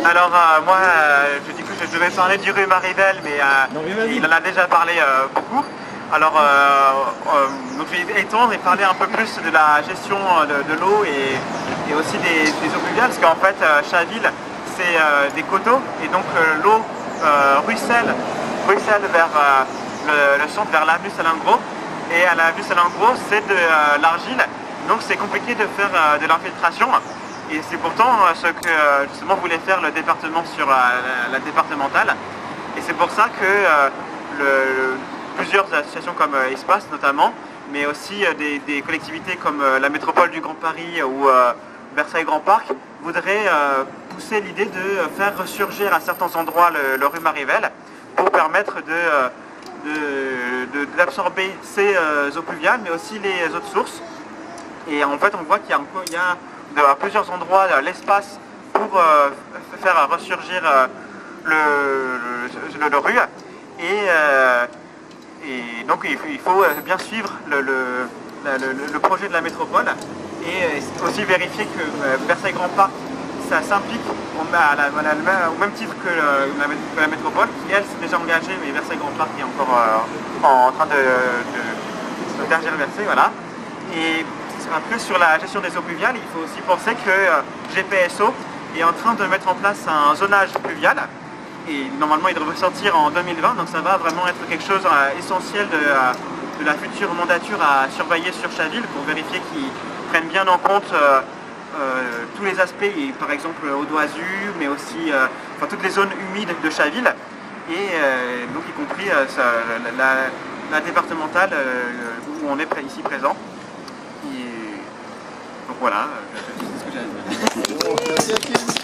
Alors moi, du coup, je devais parler du rhume Maribel, mais il en a déjà parlé beaucoup. Alors, donc je vais étendre et parler un peu plus de la gestion de l'eau et aussi des eaux pluviales, parce qu'en fait, Chaville, c'est des coteaux, et donc l'eau ruisselle vers le centre, vers l'avenue Salingro, et à l'avenue Salingro, c'est de l'argile, donc c'est compliqué de faire de l'infiltration. Et c'est pourtant ce que justement voulait faire le département sur la départementale. Et c'est pour ça que plusieurs associations comme Espace notamment, mais aussi des collectivités comme la métropole du Grand Paris ou Versailles Grand Parc, voudraient pousser l'idée de faire ressurgir à certains endroits le rhume Maribel pour permettre d'absorber ces eaux pluviales, mais aussi les autres sources. Et en fait, on voit qu'il y a à plusieurs endroits l'espace pour faire ressurgir le rue. Et donc il faut bien suivre le projet de la métropole et aussi vérifier que Versailles Grand Parc ça s'implique au même titre que la métropole qui elle s'est déjà engagée, mais Versailles Grand Parc est encore en train de tergiverser, voilà. Et après, sur la gestion des eaux pluviales, il faut aussi penser que GPSO est en train de mettre en place un zonage pluvial et normalement il devrait sortir en 2020, donc ça va vraiment être quelque chose essentiel de la future mandature à surveiller sur Chaville pour vérifier qu'ils prennent bien en compte tous les aspects, et, par exemple eau d'oisu, mais aussi toutes les zones humides de Chaville et donc y compris la départementale où on est ici présent. Donc voilà, c'est ce que j'ai à dire.